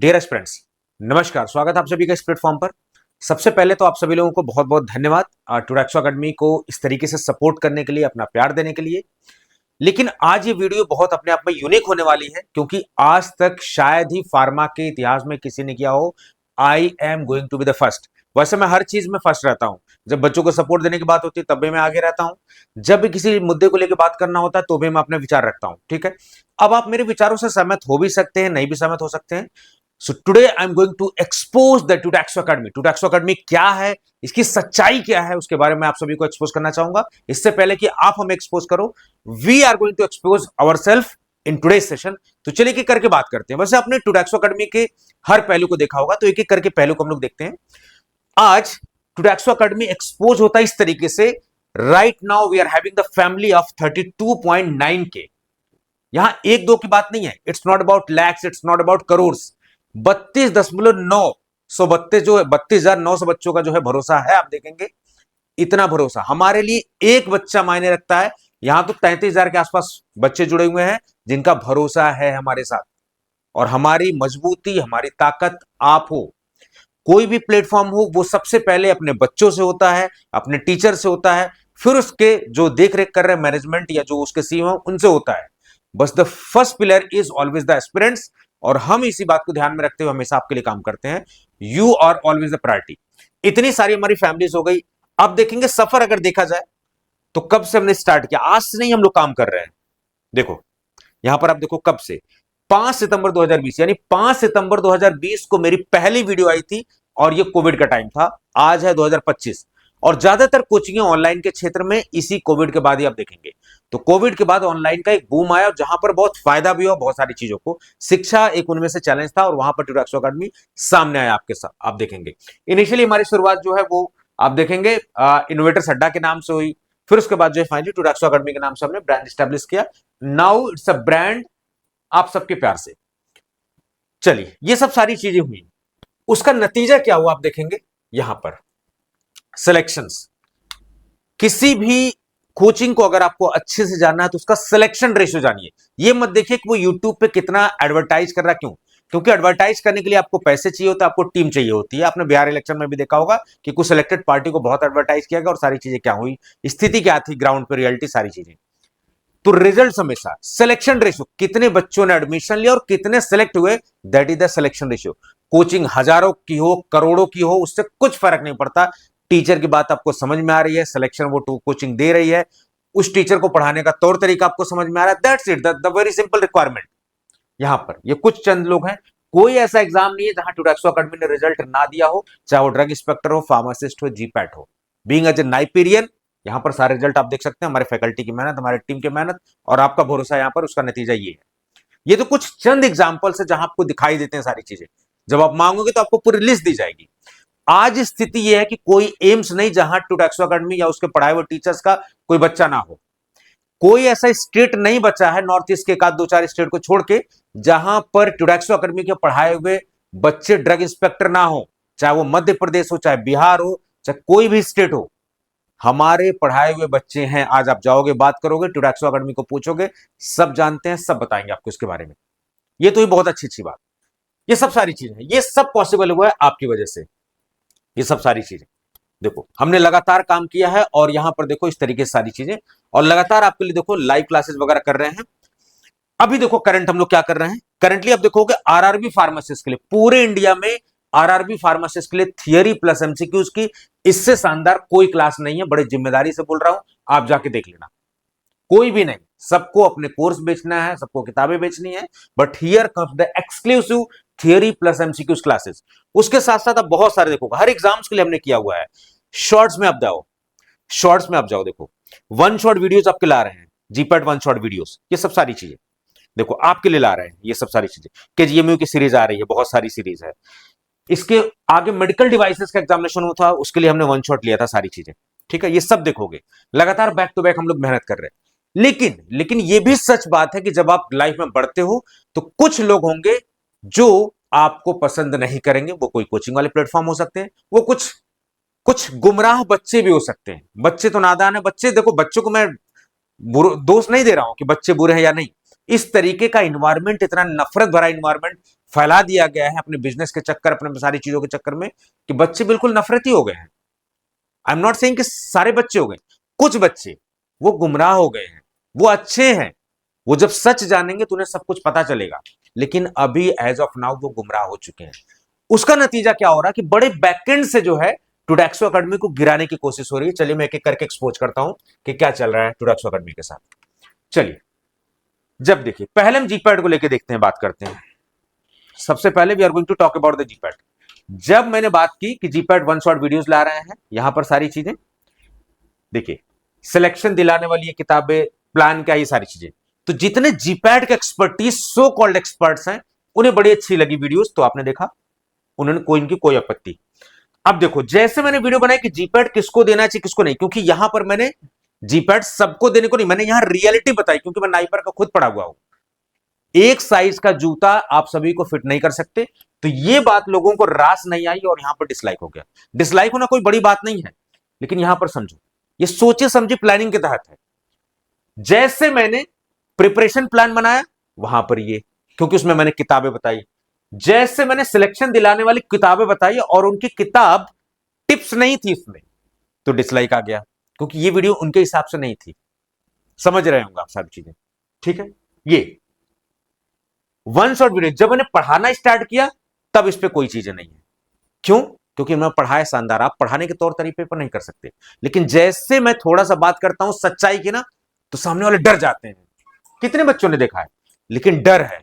Dear aspirants, नमस्कार। स्वागत है आप सभी का इस प्लेटफॉर्म पर। सबसे पहले तो आप सभी लोगों को बहुत बहुत धन्यवाद टुडैक्सो अकेडमी को इस तरीके से सपोर्ट करने के लिए, अपना प्यार देने के लिए। लेकिन आज ये वीडियो बहुत अपने आप में यूनिक होने वाली है, क्योंकि आज तक शायद ही फार्मा के इतिहास में किसी ने किया हो I am going to be the first. वैसे मैं हर चीज में फर्स्ट रहता हूं। जब बच्चों को सपोर्ट देने की बात होती है तब भी मैं आगे रहता हूं। जब भी किसी मुद्दे को लेकर बात करना होता है तो भी मैं अपने विचार रखता हूं। ठीक है, अब आप मेरे विचारों से सहमत हो भी सकते हैं, नहीं भी सहमत हो सकते हैं। So today I am going to expose the Tudexo academy. Tudexo academy क्या है, इसकी सच्चाई क्या है, उसके बारे में आप सभी को एक्सपोज करना चाहूंगा। इससे पहले कि आप हमें एक्सपोज करो, we are going to expose our self in today session. तो चलिए एक करके बात करते हैं। वैसे आपने टुडैक्सो अकेडमी के हर पहलू को देखा होगा, तो एक एक करके पहलू को हम लोग देखते हैं। आज टुडैक्सो अकेडमी एक्सपोज होता है इस तरीके से। Right now we are having the family of 32.9 K. यहां एक दो की बात नहीं है। It's not about lakhs, it's not about crore. 32.9, 132 जो है 32,900 बच्चों का जो है भरोसा है। आप देखेंगे इतना भरोसा हमारे लिए एक बच्चा मायने रखता है। यहां तो 33,000 के आसपास बच्चे जुड़े हुए हैं जिनका भरोसा है हमारे साथ। और हमारी मजबूती, हमारी ताकत आप हो। कोई भी प्लेटफॉर्म हो, वो सबसे पहले अपने बच्चों से होता है, अपने टीचर से होता है, फिर उसके जो देख रेख कर रहे हैं मैनेजमेंट या जो उसके सीईओ उनसे होता है। बस the first pillar is always the aspirants. और हम इसी बात को ध्यान में रखते हुए हमेशा आपके लिए काम करते हैं। You are always the priority. इतनी सारी हमारी फैमिलीज हो गई। अब देखेंगे सफर अगर देखा जाए तो कब से हमने स्टार्ट किया। आज से नहीं हम लोग काम कर रहे हैं। देखो यहां पर आप देखो कब से, 5 सितंबर 2020, यानी 5 सितंबर 2020 को मेरी पहली वीडियो आई थी। और ये कोविड का टाइम था। आज है 2025 और ज्यादातर कोचिंग ऑनलाइन के क्षेत्र में इसी कोविड के बाद ही आप देखेंगे। तो कोविड के बाद ऑनलाइन का एक बूम आया, जहां पर बहुत फायदा भी हुआ बहुत सारी चीजों को। शिक्षा एक उनमें से चैलेंज था और वहां पर टुडैक्सो अकेडमी सामने आया आपके साथ। आप देखेंगे इनिशियली हमारी शुरुआत जो है वो आप देखेंगे इनोवेटर्स अड्डा के नाम से हुई। फिर उसके बाद जो है फाइनली टुडैक्सो अकेडमी के नाम से हमने ब्रांड स्टैब्लिश किया। नाउ इट्स अ ब्रांड आप सबके प्यार से। चलिए ये सब सारी चीजें हुई, उसका नतीजा क्या हुआ आप देखेंगे यहां पर। सिलेक्शंस, किसी भी कोचिंग को अगर आपको अच्छे से जानना है तो उसका सिलेक्शन रेशियो जानिए। ये मत देखिए कि वो यूट्यूब पे कितना एडवर्टाइज कर रहा है। क्यों? क्योंकि एडवर्टाइज करने के लिए आपको पैसे चाहिए होते हैं, आपको टीम चाहिए होती है। आपने बिहार इलेक्शन में भी देखा होगा कि कुछ सिलेक्टेड पार्टी को बहुत एडवर्टाइज किया गया और सारी चीजें क्या हुई, स्थिति क्या थी ग्राउंड पर, रियलिटी सारी चीजें। तो रिजल्ट हमेशा सिलेक्शन रेशियो, कितने बच्चों ने एडमिशन लिया और कितने सिलेक्ट हुए, that is the selection ratio. Coaching हजारों की हो, करोड़ों की हो, उससे कुछ फर्क नहीं पड़ता। टीचर की बात आपको समझ में आ रही है, सिलेक्शन वो कोचिंग दे रही है, उस टीचर को पढ़ाने का तौर तरीका आपको समझ में आ रहा है, that's it, the very simple requirement. यहां पर ये कुछ चंद लोग हैं। कोई ऐसा एग्जाम नहीं है जहां टुडैक्सो अकेडमी ने रिजल्ट ना दिया हो, चाहे वो ड्रग इंस्पेक्टर हो, फार्मासिस्ट हो, जीपैट हो। बीइंग एज ए नाइपेरियन, यहां पर सारे रिजल्ट आप देख सकते हैं। हमारे फैकल्टी की मेहनत, हमारे टीम की मेहनत और आपका भरोसा यहां पर, उसका नतीजा ये है। ये तो कुछ चंद एग्जाम्पल्स है जहां आपको दिखाई देते हैं सारी चीजें। जब आप मांगोगे तो आपको पूरी लिस्ट दी जाएगी। आज स्थिति यह है कि कोई एम्स नहीं जहां टुडैक्सो अकेडमी या उसके पढ़ाए हुए टीचर्स का कोई बच्चा ना हो। कोई ऐसा स्टेट नहीं बचा है नॉर्थ ईस्ट के एक आध दो चार स्टेट को छोड़ के जहां पर टुडैक्सो अकेडमी के पढ़ाए हुए बच्चे ड्रग इंस्पेक्टर ना हो। चाहे वो मध्य प्रदेश हो, चाहे बिहार हो, चाहे कोई भी स्टेट हो, हमारे पढ़ाए हुए बच्चे हैं। आज आप जाओगे, बात करोगे, टुडैक्सो अकेडमी को पूछोगे, सब जानते हैं, सब बताएंगे आपको इसके बारे में। ये तो ही बहुत अच्छी बात। ये सब सारी चीजें, ये सब पॉसिबल हुआ है आपकी वजह से। ये सब सारी चीजें देखो, हमने लगातार काम किया है और यहां पर देखो इस तरीके से सारी चीजें, और लगातार आपके लिए देखो लाइव क्लासेस वगैरह कर रहे हैं। अभी देखो करंट हम लोग क्या कर रहे हैं। करंटली आप देखोगे आरआरबी फार्मासिस्ट के लिए पूरे इंडिया में, आरआरबी फार्मासिस्ट के लिए थियरी प्लस एमसीक्यूज की इससे शानदार कोई क्लास नहीं है। बड़े जिम्मेदारी से बोल रहा हूं, आप जाके देख लेना। कोई भी नहीं, सबको अपने कोर्स बेचना है, सबको किताबें बेचनी है, but here comes the exclusive theory plus MCQs classes. उसके साथ साथ आप बहुत सारे देखोगे, हर एग्जाम्स के लिए हमने किया हुआ है। शॉर्ट्स में आप जाओ, शॉर्ट्स में आप जाओ, देखो वन शॉट वीडियोस आपके ला रहे हैं, जीपैट वन शॉट वीडियोस, ये सब सारी चीजें देखो आपके लिए ला रहे हैं। ये सब सारी चीजें केजीएमयू की सीरीज आ रही है, बहुत सारी सीरीज है। इसके आगे मेडिकल डिवाइसेस का एग्जामिनेशन होता, उसके लिए हमने वन शॉट लिया था, सारी चीजें। ठीक है, ये सब देखोगे, लगातार बैक टू बैक हम लोग मेहनत कर रहे हैं। लेकिन ये भी सच बात है कि जब आप लाइफ में बढ़ते हो तो कुछ लोग होंगे जो आपको पसंद नहीं करेंगे। वो कोई कोचिंग वाले प्लेटफॉर्म हो सकते हैं, वो कुछ कुछ गुमराह बच्चे भी हो सकते हैं। बच्चे तो नादान है, बच्चे देखो, बच्चों को मैं दोष नहीं दे रहा हूं कि बच्चे बुरे हैं या नहीं। इस तरीके का इन्वायरमेंट, इतना नफरत भरा इन्वायरमेंट फैला दिया गया है अपने बिजनेस के चक्कर, अपने सारी चीजों के चक्कर में, कि बच्चे बिल्कुल नफरती हो गए हैं। आई एम नॉट सेइंग कि सारे बच्चे हो गए, कुछ बच्चे वो गुमराह हो गए हैं, वो अच्छे हैं, वो जब सच जानेंगे तो उन्हें सब कुछ पता चलेगा, लेकिन अभी एज ऑफ नाउ वो गुमराह हो चुके हैं। उसका नतीजा क्या हो रहा है कि बड़े बैकएंड से जो है टुडैक्सो अकेडमी को गिराने की कोशिश हो रही है। चलिए मैं एक एक करके एक्सपोज करता हूं कि क्या चल रहा है टुडैक्सो अकेडमी के साथ। चलिए, जब देखिए पहले हम जीपैड को लेके देखते हैं, बात करते हैं। सबसे पहले we are going to talk about the GPAT. जब मैंने बात की कि जीपैड वन शॉट वीडियोस ला रहे हैं, यहां पर सारी चीजें देखिए, सिलेक्शन दिलाने वाली ये किताबें, प्लान क्या, ये सारी चीजें, तो जितने जीपैड के एक्सपर्टीज, सो कॉल्ड एक्सपर्ट्स हैं, उन्हें बड़ी अच्छी लगी वीडियोस, तो आपने देखा, उन्होंने इनकी कोई आपत्ति। अब देखो, जैसे मैंने वीडियो बनाई कि जीपैड किसको देना चाहिए किसको नहीं, क्योंकि यहां पर मैंने जीपैड सबको देने को नहीं, मैंने यहां रियलिटी बताई, क्योंकि मैं नाइपर का खुद पढ़ा हुआ हूं। एक साइज का जूता आप सभी को फिट नहीं कर सकते, तो ये बात लोगों को रास नहीं आई और यहां पर डिसलाइक हो गया। डिसलाइक होना कोई बड़ी बात नहीं है, लेकिन यहां पर समझो, ये सोचे समझी प्लानिंग के तहत है। जैसे मैंने प्रिपरेशन प्लान बनाया, वहां पर ये, क्योंकि उसमें मैंने किताबें बताई, जैसे मैंने सिलेक्शन दिलाने वाली किताबें बताई और उनकी किताब टिप्स नहीं थी इसमें, तो डिसलाइक आ गया, क्योंकि ये वीडियो उनके हिसाब से नहीं थी। समझ रहे होंगे आप सारी चीजें, ठीक है। ये वन शॉट वीडियो जब मैंने पढ़ाना स्टार्ट किया, तब इस पे कोई चीजें नहीं है। क्यों? क्योंकि मैं पढ़ाया शानदार, आप पढ़ाने के तौर तरीके पर नहीं कर सकते, लेकिन जैसे मैं थोड़ा सा बात करता हूं सच्चाई की ना, तो सामने वाले डर जाते हैं। कितने बच्चों ने देखा है, लेकिन डर है।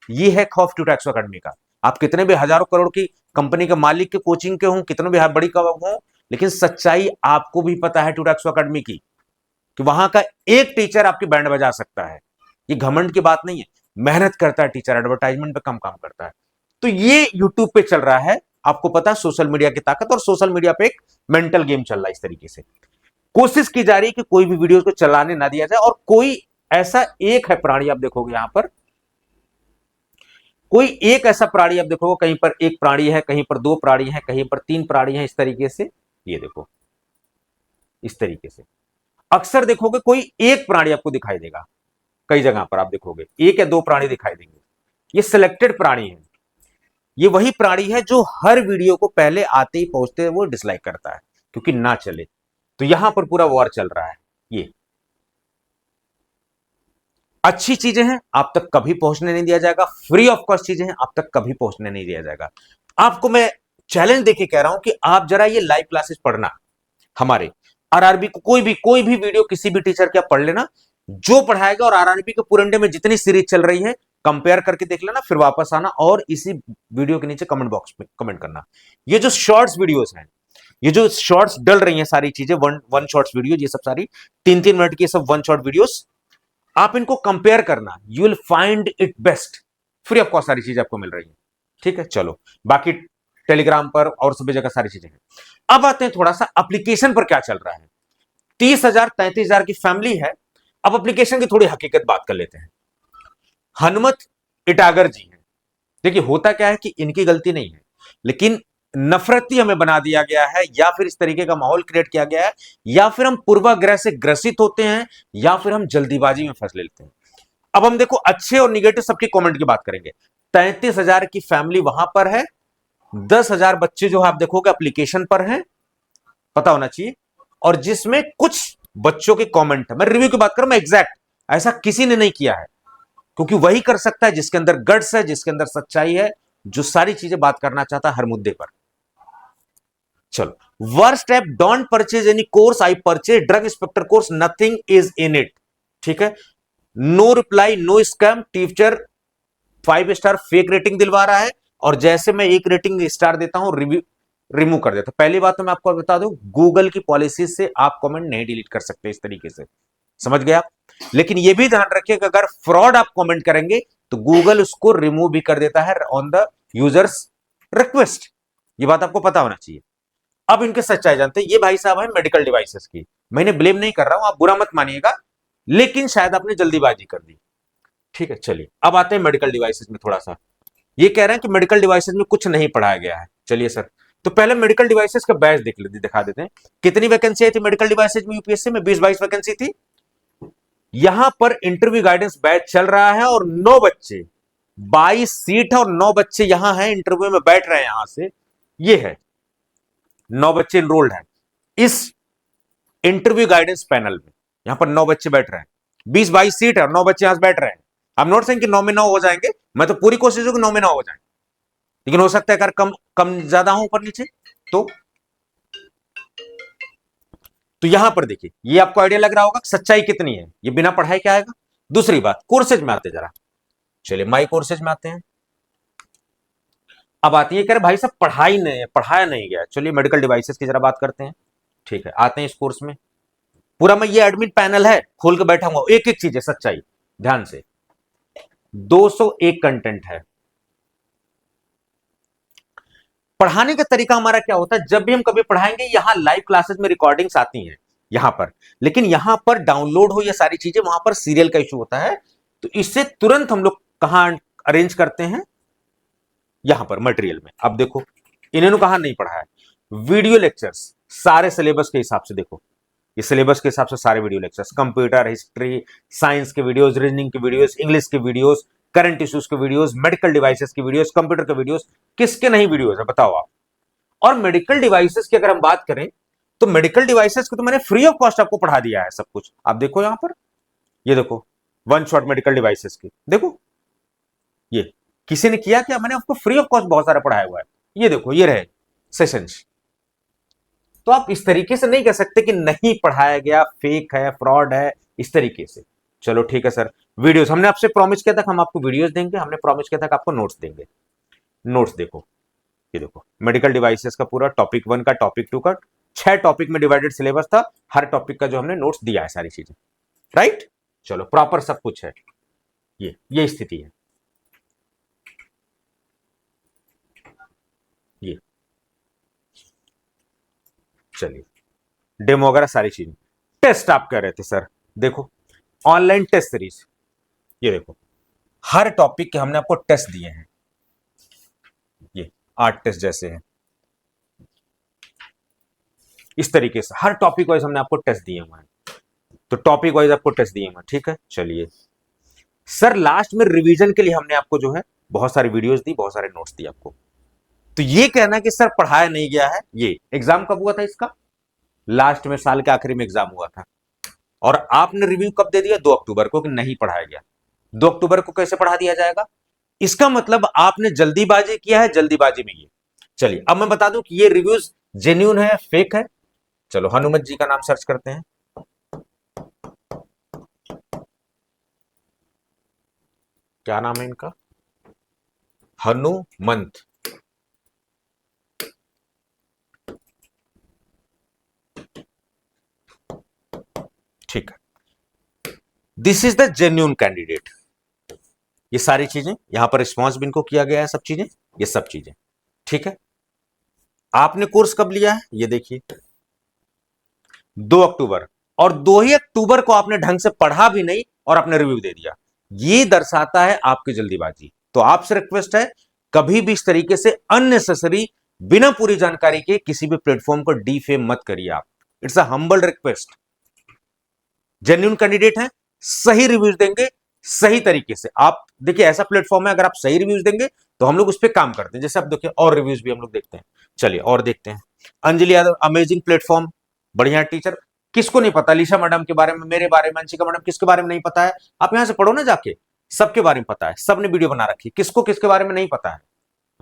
ये है खौफ टुडैक्सो अकेडमी का। आप कितने भी हजारों करोड़ की कंपनी के मालिक के कोचिंग के हों, कितने भी बड़ी हो, लेकिन सच्चाई आपको भी पता है टुडैक्सो अकेडमी की, कि वहां का एक टीचर आपकी बैंड बजा सकता है। ये घमंड की बात नहीं है, मेहनत करता है टीचर, एडवर्टाइजमेंट पे कम काम करता है। तो ये यूट्यूब पे चल रहा है, आपको पता है सोशल मीडिया की ताकत, और सोशल मीडिया पे एक मेंटल गेम चल रहा है। इस तरीके से कोशिश की जा रही है कि कोई भी वीडियो को चलाने ना दिया जाए, और कोई ऐसा एक है प्राणी, आप देखोगे यहां पर कोई एक ऐसा प्राणी आप देखोगे, कहीं पर एक प्राणी है, कहीं पर दो प्राणी है, कहीं पर तीन प्राणी है, इस तरीके से। ये देखो, इस तरीके से अक्सर देखोगे कोई एक प्राणी आपको दिखाई देगा, कई जगह पर आप देखोगे एक या दो प्राणी दिखाई देंगे। ये सिलेक्टेड प्राणी है, ये वही प्राणी है जो हर वीडियो को पहले आते ही पहुंचते वो डिसलाइक करता है, क्योंकि ना चले। तो यहां पर पूरा वॉर चल रहा है। ये अच्छी चीजें हैं, आप तक कभी पहुंचने नहीं दिया जाएगा, फ्री ऑफ कॉस्ट चीजें हैं, आप तक कभी पहुंचने नहीं दिया जाएगा। आपको मैं चैलेंज देके कह रहा हूं कि आप जरा ये लाइव क्लासेस पढ़ना, हमारे आरआरबी को कोई भी वीडियो किसी भी टीचर के आप पढ़ लेना, जो पढ़ाएगा, और आरआरबी के पूरे इंडिया में जितनी सीरीज चल रही है कंपेयर करके देख लेना, फिर वापस आना और इसी वीडियो के नीचे कमेंट बॉक्स में कमेंट करना। ये जो शॉर्ट्स वीडियोस हैं, ये जो शॉर्ट्स डल रही हैं, सारी चीजें वन शॉर्ट्स वीडियो, ये सब सारी 3-3 मिनट की सब वन शॉर्ट वीडियोस, आप इनको कंपेयर करना, you will find it best. Free of cost सारी चीजें आपको मिल रही है, ठीक है। चलो, बाकी टेलीग्राम पर और सभी जगह सारी चीजें हैं। अब आते हैं थोड़ा सा एप्लीकेशन पर क्या चल रहा है। 30,000 33,000 की फैमिली है। अब एप्लीकेशन की थोड़ी हकीकत बात कर लेते हैं। हनुमत इटागर जी हैं। देखिए, होता क्या है कि इनकी गलती नहीं है, लेकिन नफरती हमें बना दिया गया है, या फिर इस तरीके का माहौल क्रिएट किया गया है, या फिर हम पूर्वाग्रह से ग्रसित होते हैं, या फिर हम जल्दीबाजी में फंस लेते हैं। अब हम देखो अच्छे और निगेटिव सबके कमेंट की बात करेंगे। 33,000 की फैमिली वहां पर है, 10,000 बच्चे जो आप देखोगे एप्लीकेशन पर हैं, पता होना चाहिए, और जिसमें कुछ बच्चों के कमेंट है। मैं रिव्यू की बात करूं, मैं एग्जैक्ट ऐसा किसी ने नहीं किया है, क्योंकि वही कर सकता है जिसके अंदर गट्स है, जिसके अंदर सच्चाई है, जो सारी चीजें बात करना चाहता है हर मुद्दे पर। चलो, worst app, don't purchase any course, I purchase drug inspector course, nothing is in it. ठीक है, no reply, no scam, teacher 5 star fake rating दिलवा रहा है, और जैसे मैं एक रेटिंग स्टार देता हूं, रिव्यू रिमूव कर देता हूं। पहली बात तो मैं आपको बता दूं, गूगल की पॉलिसी से आप कमेंट नहीं डिलीट कर सकते इस तरीके से, समझ गए आप। लेकिन यह भी ध्यान रखिए कि अगर फ्रॉड आप कमेंट करेंगे तो गूगल उसको रिमूव भी कर देता है ऑन द यूजर्स रिक्वेस्ट। ये बात आपको पता होना चाहिए। अब इनके सच्चाई जानते हैं। ये भाई साहब है मेडिकल डिवाइसेस की, मैं इन्हें ब्लेम नहीं कर रहा हूं, आप बुरा मत मानिएगा, लेकिन शायद आपने जल्दीबाजी कर दी। ठीक है, चलिए अब आते हैं मेडिकल डिवाइसेस में। थोड़ा सा ये कह रहे हैं कि मेडिकल डिवाइसेस में कुछ नहीं पढ़ाया गया है। चलिए सर, तो पहले मेडिकल डिवाइसेस का बैच दिखा देते हैं। कितनी वैकेंसी आई थी मेडिकल डिवाइसेस में यूपीएससी में? 20-22 वैकेंसी थी। यहां पर इंटरव्यू गाइडेंस बैच चल रहा है और 9 बच्चे, 22 सीट है और 9 बच्चे यहां हैं, इंटरव्यू में बैठ रहे हैं। यहां से ये है 9 बच्चे इनरोल्ड हैं इस इंटरव्यू गाइडेंस पैनल में। यहां पर 9 बच्चे बैठ रहे हैं, 20-22 सीट है और 9 बच्चे यहां से बैठ रहे हैं। अब नोट सेइंग कि 9 में 9 हो जाएंगे, मैं तो पूरी कोशिश हूं कि 9 में 9 हो जाए, लेकिन हो सकता है अगर कम कम ज्यादा हो ऊपर नीचे तो यहां पर देखिए, ये आपको आइडिया लग रहा होगा सच्चाई कितनी है, ये बिना पढ़ाई के आएगा। दूसरी बात, कोर्सेज में आते जरा, चलिए माई कोर्सेज में आते हैं। अब आती है, कह रहे भाई साहब पढ़ाया नहीं गया, चलिए मेडिकल डिवाइसेस की जरा बात करते हैं। ठीक है, आते हैं इस कोर्स में। पूरा मैं, ये एडमिन पैनल है, खोल के बैठा हूं, एक एक चीज है सच्चाई, ध्यान से। 201 कंटेंट है। पढ़ाने का तरीका हमारा क्या होता है, जब भी हम कभी पढ़ाएंगे, यहां लाइव क्लासेस में रिकॉर्डिंग्स आती हैं यहां पर, लेकिन यहां पर डाउनलोड हो ये सारी चीजें, वहां पर सीरियल का इशू होता है। तो इससे तुरंत हम लोग कहां अरेंज करते हैं, यहां पर मटेरियल में। अब देखो, इन्होंने कहा नहीं पढ़ा है, वीडियो लेक्चर्स सारे सिलेबस के हिसाब से, देखो ये सिलेबस के हिसाब से सारे video lectures, computer, history, science के वीडियोस, रीजनिंग के वीडियोस, इंग्लिश के वीडियोस, करंट इश्यूज के वीडियोस, मेडिकल डिवाइसेस की वीडियोस, कंप्यूटर के वीडियोस, किसके नहीं वीडियोस है बताओ आप। और मेडिकल डिवाइसेस की अगर हम बात करें, तो मेडिकल डिवाइसेस को तो मैंने फ्री ऑफ कॉस्ट आपको पढ़ा दिया है सब कुछ। आप देखो यहां पर, ये देखो वन शॉट मेडिकल डिवाइसेस की, देखो ये किसी ने किया क्या, मैंने आपको फ्री ऑफ कॉस्ट बहुत सारा पढ़ाया हुआ है। ये देखो, ये रहे सेशंस। तो आप इस तरीके से नहीं कह सकते कि नहीं पढ़ाया गया, फेक है, फ्रॉड है, इस तरीके से। चलो ठीक है सर, वीडियोस हमने आपसे प्रॉमिस किया था कि हम आपको वीडियोस देंगे, हमने प्रॉमिस किया था कि आपको नोट्स देंगे। नोट्स देखो, ये देखो मेडिकल डिवाइसेस का पूरा टॉपिक 1 का, टॉपिक 2 का, 6 टॉपिक में डिवाइडेड सिलेबस था, हर टॉपिक का जो हमने नोट्स दिया है सारी चीजें, राइट। चलो प्रॉपर सब कुछ है, ये स्थिति है। ये चलिए, डेमो वगैरह सारी चीजें। टेस्ट आप कह रहे थे सर, देखो ऑनलाइन टेस्ट सीरीज, ये देखो हर टॉपिक के हमने आपको टेस्ट दिए हैं, ये 8 टेस्ट जैसे हैं, इस तरीके से हर टॉपिक वाइज हमने आपको टेस्ट दिए हुए हैं। तो टॉपिक वाइज आपको टेस्ट दिए हुए हैं, ठीक है। चलिए सर, लास्ट में रिवीजन के लिए हमने आपको जो है बहुत सारी वीडियोस दी, बहुत सारे नोट्स दिए आपको। तो ये कहना कि सर पढ़ाया नहीं गया है, ये एग्जाम कब हुआ था इसका, लास्ट में साल के आखिरी में एग्जाम हुआ था, और आपने रिव्यू कब दे दिया, 2 अक्टूबर को, कि नहीं पढ़ाया गया। 2 अक्टूबर को कैसे पढ़ा दिया जाएगा, इसका मतलब आपने जल्दीबाजी किया है, जल्दीबाजी में ये। चलिए अब मैं बता दूं कि ये रिव्यूज जेन्युइन है, फेक है। चलो हनुमत जी का नाम सर्च करते हैं, क्या नाम है इनका, हनुमंत। ठीक है, this is the genuine candidate. ये सारी चीजें यहां पर रिस्पॉन्स भी इनको किया गया है, सब चीजें, ये सब चीजें ठीक है। आपने कोर्स कब लिया है, ये देखिए 2 अक्टूबर, और 2 ही अक्टूबर को आपने ढंग से पढ़ा भी नहीं और आपने रिव्यू दे दिया, ये दर्शाता है आपकी जल्दीबाजी। तो आपसे रिक्वेस्ट है, कभी भी इस तरीके से अननेसेसरी, बिना पूरी जानकारी के किसी भी प्लेटफॉर्म को डीफेम मत करिए आप। It's a humble request. Genuine candidate है, सही रिव्यूज देंगे, सही तरीके से। आप देखिए ऐसा प्लेटफॉर्म है, अगर आप सही रिव्यूज देंगे तो हम लोग उस पर काम करते हैं। जैसे आप देखिए और रिव्यूज भी हम लोग देखते हैं, चलिए और देखते हैं। अंजलि यादव, अमेजिंग प्लेटफॉर्म, बढ़िया टीचर। किसको नहीं पता लीशा मैडम के बारे में, मेरे बारे में, अंशिका मैडम, किसके बारे में नहीं पता है, आप यहां से पढ़ो ना जाके, सबके बारे में पता है, सबने वीडियो बना रखी, किसको किसके बारे में नहीं पता है,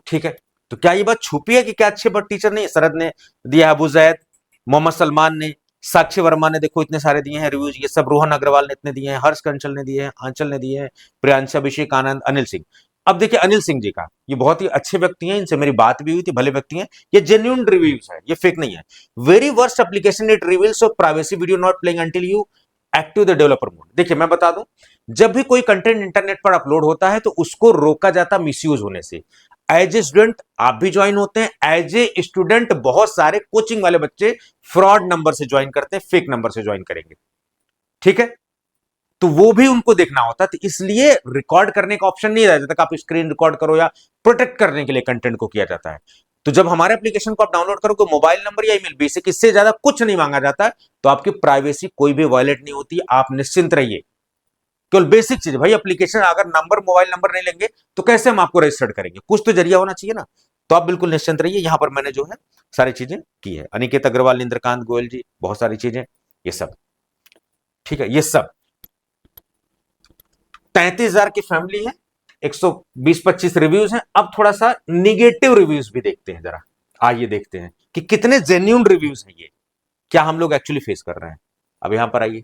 ठीक है। तो क्या ये बात छुपी है कि क्या अच्छे बट टीचर नहीं, शरद ने दिया, अबू जैद, मोहम्मद सलमान ने, साक्षी वर्मा ने, देखो इतने सारे दिए हैं रिव्यूज, ये सब रोहन अग्रवाल ने इतने दिए हैं, हर्ष कंचल ने दिए हैं, आंचल ने दिए हैं, प्रियांशा, अभिषेक आनंद, अनिल सिंह। अब देखिए अनिल सिंह जी का, ये बहुत ही अच्छे व्यक्ति हैं, इनसे मेरी बात भी हुई थी, भले व्यक्ति हैं, ये जेन्युइन रिव्यूज है, ये फेक नहीं है। Very worst application, it reveals of privacy video not playing until you active the developer mode. देखिए मैं बता दूं, जब भी कोई कंटेंट इंटरनेट पर अपलोड होता है तो उसको रोका जाता मिसयूज होने से। एज ए स्टूडेंट आप भी ज्वाइन होते हैं, एज ए स्टूडेंट बहुत सारे कोचिंग वाले बच्चे फ्रॉड नंबर से ज्वाइन करते हैं, फेक नंबर से ज्वाइन करेंगे, ठीक है। तो वो भी उनको देखना होता है, तो इसलिए रिकॉर्ड करने का ऑप्शन नहीं रहता तक आप स्क्रीन रिकॉर्ड करो, या प्रोटेक्ट करने के लिए कंटेंट को किया जाता है। तो जब हमारे एप्लीकेशन को आप डाउनलोड करोगे, मोबाइल नंबर या ईमेल, बेसिक इससे ज्यादा कुछ नहीं मांगा जाता है, तो आपकी प्राइवेसी कोई भी वायलेट नहीं होती, आप निश्चिंत रहिए। केवल बेसिक चीज भाई, एप्लीकेशन अगर नंबर मोबाइल नंबर नहीं लेंगे तो कैसे हम आपको रजिस्टर्ड करेंगे, कुछ तो जरिया होना चाहिए ना। तो आप बिल्कुल निश्चिंत रहिए, यहां पर मैंने जो है सारी चीजें की है। अनिकेत अग्रवाल, इंद्रकांत गोयल जी, बहुत सारी चीजें, ये सब ठीक है। ये सब 33,000 की फैमिली है, 120-25 रिव्यूज हैं। अब थोड़ा सा निगेटिव रिव्यूज भी देखते हैं, जरा आइए देखते हैं कि कितने जेन्यून रिव्यूज हैं ये, क्या हम लोग एक्चुअली फेस कर रहे हैं। अब यहां पर आइए,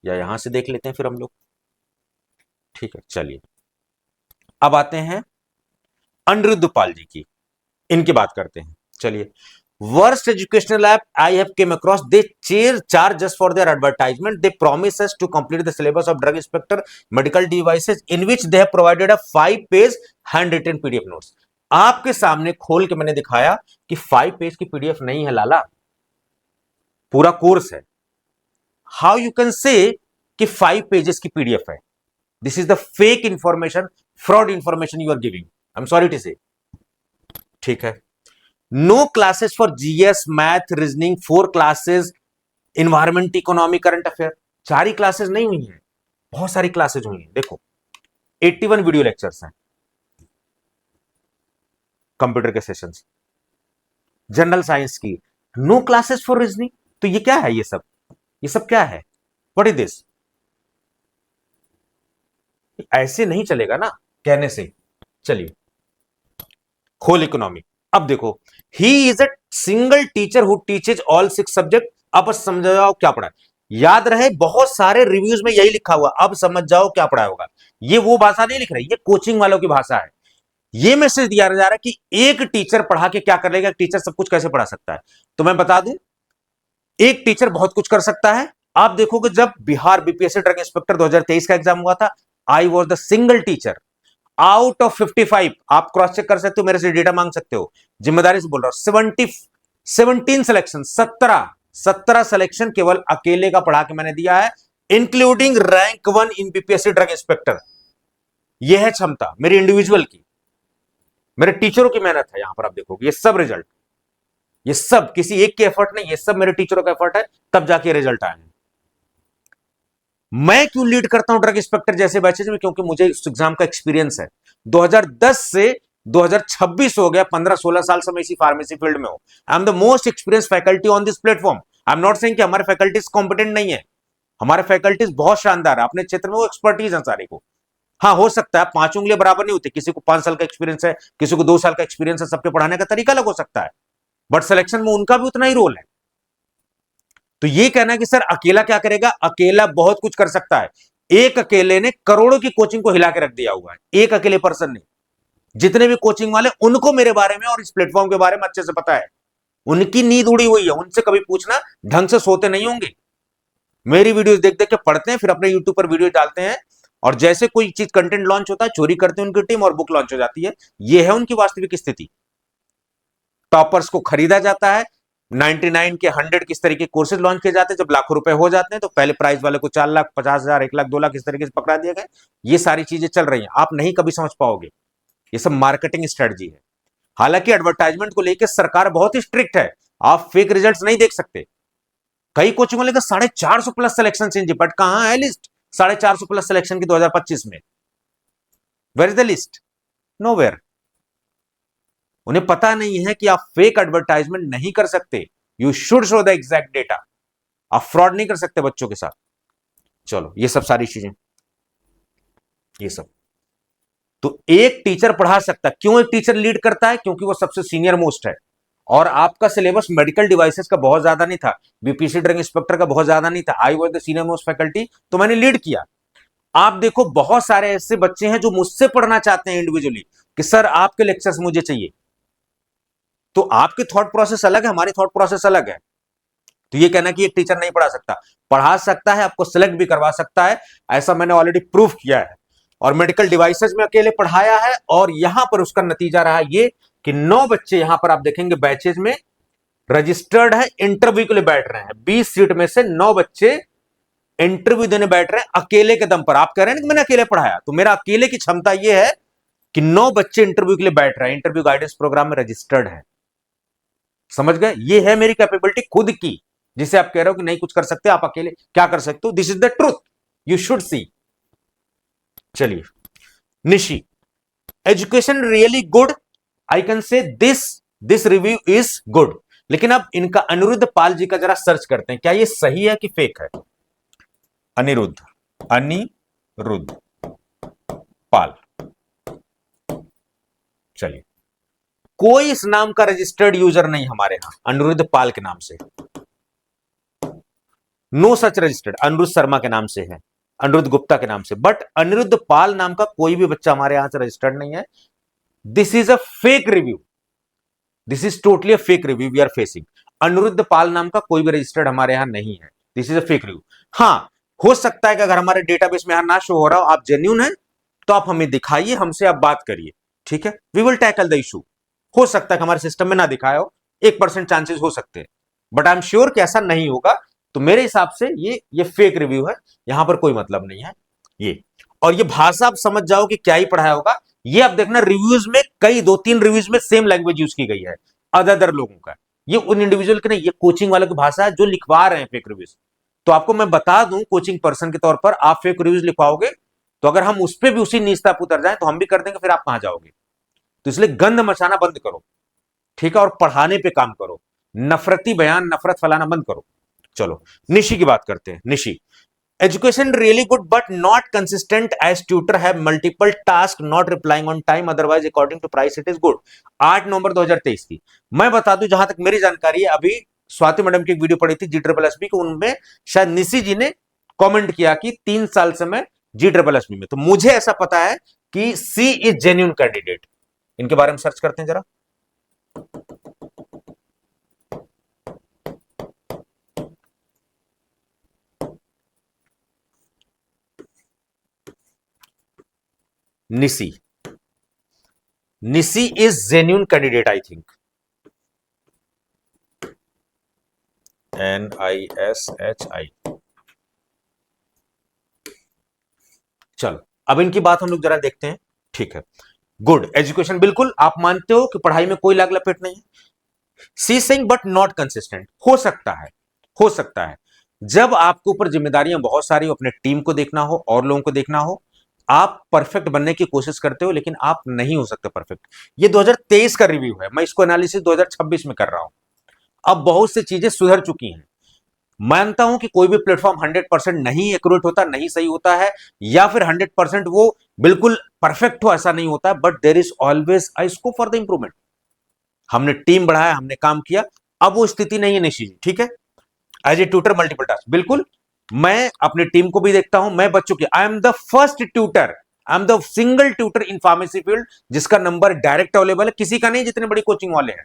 या यहां से देख लेते हैं फिर हम लोग, ठीक है चलिए। अब आते हैं अनिरुद्ध पाल जी की, इनकी बात करते हैं। चलिए, worst educational app I have came across, they charge us for their advertisement, they promise us to complete the syllabus of drug inspector medical devices in which they have provided a 5-page handwritten PDF notes। आपके सामने खोल के मैंने दिखाया कि 5 page की PDF नहीं है लाला, पूरा कोर्स है। हाउ यू कैन से कि 5 पेजेस की पीडीएफ है? This is the fake information, fraud information you are giving, I am sorry to say, ठीक है। No classes for GS, math, reasoning, 4 classes, environment, economy, current affair. 4 ही classes नहीं हुई हैं, बहुत सारी क्लासेस हुई हैं। देखो 81 वीडियो लेक्चर्स हैं, कंप्यूटर के सेशंस, जनरल साइंस की। नो क्लासेस फॉर रीजनिंग, तो ये क्या है? ये सब क्या है? What is this? ऐसे नहीं चलेगा ना कहने से। चलिए, होल इकोनॉमी। अब देखो, he is a single teacher who teaches all 6 subject. अब समझ जाओ क्या पढ़ा। याद रहे, बहुत सारे रिव्यूज में यही लिखा हुआ, अब समझ जाओ क्या पढ़ा होगा। ये वो भाषा नहीं लिख रही, ये कोचिंग वालों की भाषा है। ये मैसेज दिया जा रहा है कि एक टीचर पढ़ा के क्या कर लेगा, एक टीचर सब कुछ कैसे पढ़ा सकता है। तो मैं बता दूं, एक टीचर बहुत कुछ कर सकता है। आप देखोगे, जब बिहार बीपीएससी ड्रग इंस्पेक्टर 2023 का एग्जाम हुआ था, I was the single teacher out of 55। आप क्रॉस चेक कर सकते हो, मेरे से डेटा मांग सकते हो, जिम्मेदारी से बोल रहा हूं। 17 सिलेक्शन, 17 सिलेक्शन केवल अकेले का पढ़ा के मैंने दिया है, इंक्लूडिंग रैंक 1 इन बीपीएससी ड्रग इंस्पेक्टर। यह है क्षमता मेरी इंडिविजुअल की, मेरे टीचरों की मेहनत है। यहां पर आप देखोगे ये सब रिजल्ट, ये सब किसी एक के एफर्ट नहीं, ये सब मेरे टीचरों का एफर्ट है, तब जाके रिजल्ट आए हैं। मैं क्यों लीड करता हूं ड्रग इंस्पेक्टर जैसे बैचेज में? क्योंकि मुझे इस एग्जाम का एक्सपीरियंस है। 2010 से 2026 हो गया, 15-16 साल से मैं इसी फार्मेसी फील्ड में हूं। I am the most experience faculty on this platform. I am not saying कि हमारे फैकल्टीज कॉम्पिटेंट नहीं है, हमारे फैकल्टीज बहुत शानदार है, अपने क्षेत्र में वो एक्सपर्टीज है सारे को। हाँ, हो सकता है 5 उंगलियां बराबर नहीं होती, किसी को 5 साल का एक्सपीरियंस है, किसी को 2 साल का एक्सपीरियंस है, सबके पढ़ाने का तरीका अलग हो सकता है, बट सिलेक्शन में उनका भी उतना ही रोल है। तो ये कहना है कि सर अकेला क्या करेगा, अकेला बहुत कुछ कर सकता है। एक अकेले ने करोड़ों की कोचिंग को हिला के रख दिया हुआ है, एक अकेले पर्सन ने। जितने भी कोचिंग वाले, उनको मेरे बारे में और इस प्लेटफॉर्म के बारे में अच्छे से पता है, उनकी नींद उड़ी हुई है। उनसे कभी पूछना, ढंग से सोते नहीं होंगे, मेरी वीडियोस देख देख के पढ़ते हैं, फिर अपने यूट्यूब पर वीडियो डालते हैं, और जैसे कोई चीज कंटेंट लॉन्च होता है, चोरी करते हैं उनकी टीम और बुक लॉन्च हो जाती है। यह है उनकी वास्तविक स्थिति। टॉपर्स को खरीदा जाता है, 99 के 100 किस तरीके कोर्सेज लॉन्च किए जाते हैं, जब लाखों रुपए हो जाते हैं तो पहले प्राइस वाले को 4 लाख, 50,000, 1 लाख, 2 लाख इस तरीके से पकड़ा दिए गए। ये सारी चीजें चल रही हैं, आप नहीं कभी समझ पाओगे, ये सब मार्केटिंग स्ट्रेटजी है। हालांकि एडवर्टाइजमेंट को लेकर सरकार बहुत ही स्ट्रिक्ट है, आप फेक रिजल्ट्स नहीं देख सकते। कई कोचिंगों लेकर 450 प्लस सिलेक्शन चाहिए, बट कहां है लिस्ट 450 प्लस सिलेक्शन की 2025 में? Where is the list? Nowhere. उन्हें पता नहीं है कि आप फेक एडवर्टाइजमेंट नहीं कर सकते, you should show the exact data. आप फ्रॉड नहीं कर सकते बच्चों के साथ। चलो, ये सब सारी चीजें, ये सब तो एक टीचर पढ़ा सकता है। क्यों एक टीचर लीड करता है? क्योंकि वो सबसे सीनियर मोस्ट है, और आपका सिलेबस मेडिकल डिवाइसेस का बहुत ज्यादा नहीं था, बीपीसी ड्रग इंस्पेक्टर का बहुत ज्यादा नहीं था। I was the senior most faculty, तो मैंने लीड किया। आप देखो, बहुत सारे ऐसे बच्चे हैं जो मुझसे पढ़ना चाहते हैं इंडिविजुअली, कि सर आपके लेक्चर्स मुझे चाहिए। तो आपकी थॉट प्रोसेस अलग है, हमारी थॉट प्रोसेस अलग है। तो ये कहना कि एक टीचर नहीं पढ़ा सकता है, आपको सिलेक्ट भी करवा सकता है, ऐसा मैंने ऑलरेडी प्रूफ किया है। और मेडिकल डिवाइसेस में अकेले पढ़ाया है, और यहां पर उसका नतीजा रहा ये कि 9 बच्चे यहां पर आप देखेंगे बैचेज में रजिस्टर्ड है, इंटरव्यू के लिए बैठ रहे हैं। 20 सीट में से 9 बच्चे इंटरव्यू देने बैठ रहे हैं अकेले के दम पर। आप कह रहे हैं कि मैंने अकेले पढ़ाया, तो मेरा अकेले की क्षमता यह है कि 9 बच्चे इंटरव्यू के लिए बैठ रहे हैं, इंटरव्यू गाइडेंस प्रोग्राम में रजिस्टर्ड है। समझ गए? ये है मेरी कैपेबिलिटी खुद की, जिसे आप कह रहे हो कि नहीं कुछ कर सकते, आप अकेले क्या कर सकते हो, this is the truth, you should see. चलिए, Nishi, education really good, I can say this review is good. लेकिन अब इनका अनिरुद्ध पाल जी का जरा सर्च करते हैं, क्या ये सही है कि फेक है। अनिरुद्ध, अनिरुद्ध पाल, चलिए, कोई इस नाम का रजिस्टर्ड यूजर नहीं हमारे यहां अनिरुद्ध पाल के नाम से, no such registered. Anirudh Sharma के नाम से है, अनिरुद्ध गुप्ता के नाम से, बट अनिरुद्ध पाल नाम का कोई भी बच्चा हमारे यहां से रजिस्टर्ड नहीं है। This is a fake review, this is totally a fake review we are facing. Anirudh Pal नाम का कोई भी रजिस्टर्ड हमारे यहां नहीं है, this is a fake review. हाँ, हो सकता है कि अगर हमारे डेटाबेस में यहां ना शो हो रहा हो, आप जेन्युइन है तो आप हमें दिखाइए, हमसे आप बात करिए, ठीक है, we will tackle the issue. हो सकता है कि हमारे सिस्टम में ना दिखाया हो, 1% चांसेस हो सकते हैं, बट आई एम श्योर कि ऐसा नहीं होगा। तो मेरे हिसाब से ये फेक रिव्यू है, यहां पर कोई मतलब नहीं है ये। और ये भाषा आप समझ जाओ कि क्या ही पढ़ाया होगा। ये आप देखना, रिव्यूज में कई 2-3 रिव्यूज में सेम लैंग्वेज यूज की गई है अदर लोगों का। ये उन इंडिविजुअल की नहीं, ये कोचिंग वालों की भाषा है जो लिखवा रहे हैं फेक रिव्यूज। तो आपको मैं बता दूं, कोचिंग पर्सन के तौर पर आप फेक रिव्यूज लिखवाओगे तो अगर हम उस पर भी उसी नीचता पे उतर जाए तो हम भी कर देंगे, फिर आप कहां जाओगे। तो इसलिए गंद मचाना बंद करो, ठीक है, और पढ़ाने पे काम करो, नफरती बयान नफरत फैलाना बंद करो। चलो, निशी की बात करते हैं। Nishi, education really good but not consistent as tutor have multiple task not replying on time otherwise according to price it is good. 8 नवंबर 2023 की। मैं बता दूं, जहां तक मेरी जानकारी है, अभी स्वाति मैडम की एक वीडियो पड़ी थी GSSB को, उनमें शायद निशी जी ने कमेंट किया कि 3 साल से मैं GSSB में। तो मुझे ऐसा पता है कि सी इज जेन्युइन कैंडिडेट। इनके बारे में सर्च करते हैं जरा। Nishi, Nishi is genuine candidate I think, NISHI। चलो, अब इनकी बात हम लोग जरा देखते हैं, ठीक है। गुड एजुकेशन, बिल्कुल आप मानते हो कि पढ़ाई में कोई लाग लपेट नहीं है। सी सिंग बट नॉट कंसिस्टेंट, हो सकता है, हो सकता है। जब आपके ऊपर जिम्मेदारियां बहुत सारी हो, अपने टीम को देखना हो और लोगों को देखना हो, आप परफेक्ट बनने की कोशिश करते हो, लेकिन आप नहीं हो सकते परफेक्ट। ये 2023 का रिव्यू है, मैं इसको एनालिसिस 2026 में कर रहा हूं। अब बहुत सी चीजें सुधर चुकी हैं। मानता हूं कि कोई भी प्लेटफॉर्म 100% नहीं एक्यूरेट होता, नहीं सही होता है, या फिर 100% वो बिल्कुल परफेक्ट हो, ऐसा नहीं होता, but there is always a scope for the improvement. हमने टीम बढ़ाया, हमने काम किया, अब वो स्थिति नहीं है निशी जी, ठीक है। As a tutor multiple task, बिल्कुल मैं अपनी टीम को भी देखता हूं, मैं बच्चों की, I am the first tutor, I am the single tutor in pharmacy field जिसका नंबर डायरेक्ट अवेलेबल है, किसी का नहीं, जितने बड़ी कोचिंग वाले हैं।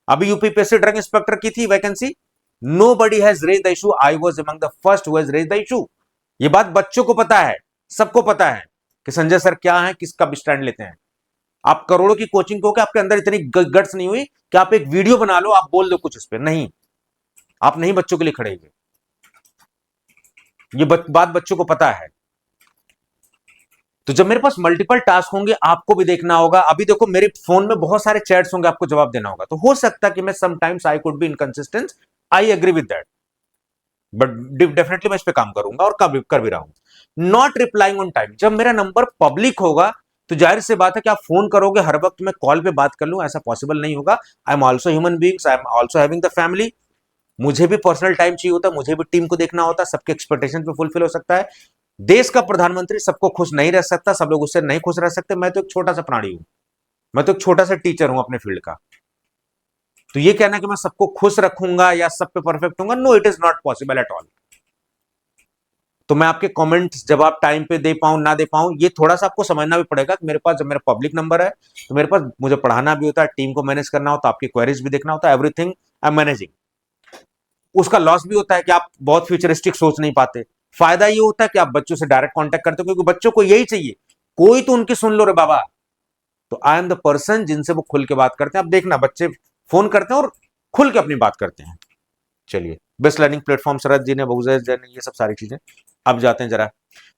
अभी यूपीपीएससी ड्रग इंस्पेक्टर की थी vacancy, nobody has raised the issue, I was among the first who has raised the issue। ये बात बच्चों को पता है, सबको पता है कि संजय सर क्या है, किसका स्टैंड लेते हैं। आप करोड़ों की कोचिंग को, आपके अंदर इतनी गट्स नहीं हुई कि आप एक वीडियो बना लो, आप बोल दो कुछ इस पे, नहीं, आप नहीं बच्चों के लिए खड़े हुए, ये बात बच्चों को पता है। तो जब मेरे पास मल्टीपल टास्क होंगे, आपको भी देखना होगा। अभी देखो, मेरे फोन में बहुत सारे चैट्स होंगे, आपको जवाब देना होगा, तो हो सकता है कि मैं sometimes I could be inconsistent, I agree with that, but definitely मैं इस पे काम करूंगा और कर भी रहा हूं। नॉट रिप्लाइंग ऑन टाइम, जब मेरा नंबर पब्लिक होगा तो जाहिर सी बात है कि आप फोन करोगे, हर वक्त मैं कॉल पे बात कर लूं, ऐसा पॉसिबल नहीं होगा। I am also human beings, I am also having the family, मुझे भी पर्सनल टाइम चाहिए होता है, मुझे भी टीम को देखना होता है, सबके एक्सपेक्टेशन पे फुलफिल हो सकता है। देश का प्रधानमंत्री सबको खुश नहीं रह सकता, सब लोग उससे नहीं खुश रह सकते। मैं तो एक छोटा सा प्राणी हूं, मैं तो एक छोटा सा टीचर हूं अपने फील्ड का। तो ये कहना कि मैं सबको खुश रखूंगा या सब पे परफेक्ट होऊंगा, no, it is not possible at all. तो मैं आपके कमेंट्स जवाब टाइम पे दे पाऊं ना दे पाऊं, ये थोड़ा सा आपको समझना भी पड़ेगा कि मेरे पास जब मेरा पब्लिक नंबर है तो मेरे पास मुझे पढ़ाना भी होता है, टीम को मैनेज करना होता है, आपकी क्वेरीज भी देखना होता है, एवरीथिंग आई एम मैनेजिंग। उसका लॉस भी होता है कि आप बहुत फ्यूचरिस्टिक सोच नहीं पाते। फायदा ये होता है कि आप बच्चों से डायरेक्ट कांटेक्ट करते हो, क्योंकि बच्चों को यही चाहिए, कोई तो उनकी सुन लो रे बाबा। तो आई एम द पर्सन जिनसे वो खुल के बात करते हैं। आप देखना, बच्चे फोन करते हैं और खुल के अपनी बात करते हैं। चलिए, बेस्ट लर्निंग प्लेटफॉर्म शरद जी ने, बहुजय जी ने, ये सब सारी चीजें। अब जाते हैं जरा,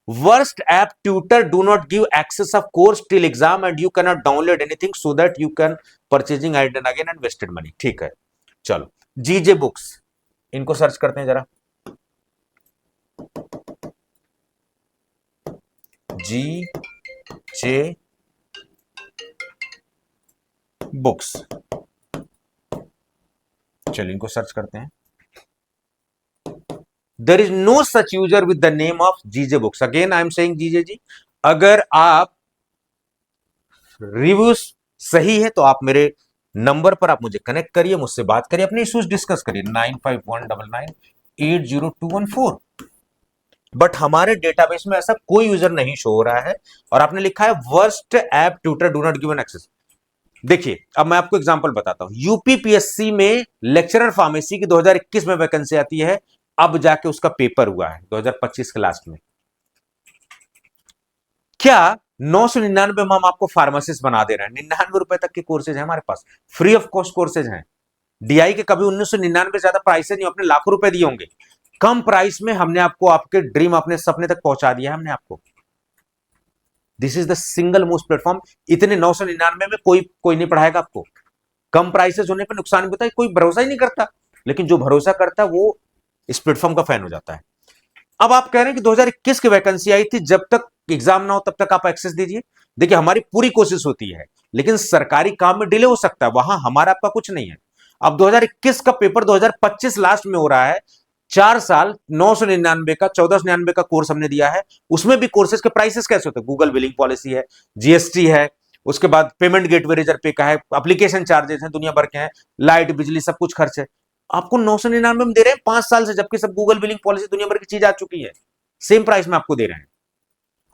worst app tutor do not give access of course till exam and you can not download anything so that you can purchasing again and wasted money, ठीक है। चलो, जीजे बुक्स, इनको सर्च करते हैं जरा, जी जे बुक्स, चलिए इनको सर्च करते हैं। There is no such user with the name of GJ books. Again I am saying GJ ji, अगर आप रिव्यूज सही है तो आप मेरे नंबर पर आप मुझे कनेक्ट करिए, मुझसे बात करिए, अपने इश्यूज डिस्कस करिए 9519980214। बट हमारे डेटाबेस में ऐसा कोई यूजर नहीं शो हो रहा है, और आपने लिखा है worst app tutor do not given access. देखिए अब मैं आपको एग्जांपल बताता हूं, यूपीपीएससी में लेक्चरर फार्मेसी की 2021 में वैकेंसी आती है, अब जाके उसका पेपर हुआ है 2025 के लास्ट में। क्या 999 में हम आपको फार्मासिस्ट बना दे रहे हैं? 99 रुपए तक के कोर्सेज हैं हमारे पास, फ्री ऑफ कॉस्ट कोर्सेज हैं। डीआई के कभी 1999 ज्यादा प्राइसेज नहीं, अपने लाखों रुपए दिए होंगे, कम प्राइस में हमने आपको आपके ड्रीम, अपने सपने तक पहुंचा दिया है हमने आपको। This is the single most platform. इतने 999 में कोई नहीं पढ़ाएगा आपको। कम प्राइसेस होने पर नुकसान भी होता है, कोई भरोसा ही नहीं करता, लेकिन जो भरोसा करता है वो इस प्लेटफॉर्म का फैन हो जाता है। अब आप कह रहे हैं कि 2021 की वैकेंसी आई थी, जब तक एग्जाम ना हो तब तक आप एक्सेस दीजिए। देखिए हमारी पूरी कोशिश होती है, लेकिन सरकारी काम में डिले हो सकता है, वहां हमारा आपका कुछ नहीं है। अब 2021 का पेपर 2025 लास्ट में हो रहा है, 4 साल 999 का 1499 का कोर्स हमने दिया है। उसमें भी कोर्सेज के प्राइसेस कैसे होते हैं? गूगल बिलिंग पॉलिसी है, जीएसटी है, उसके बाद पेमेंट गेटवे रिजर्व पे का है, एप्लीकेशन चार्जेस हैं, दुनिया भर के हैं, लाइट बिजली सब कुछ खर्च है। आपको 999 में दे रहे हैं 5 साल से, जबकि सब गूगल बिलिंग पॉलिसी दुनिया भर की चीज आ चुकी है, सेम प्राइस में आपको दे रहे हैं।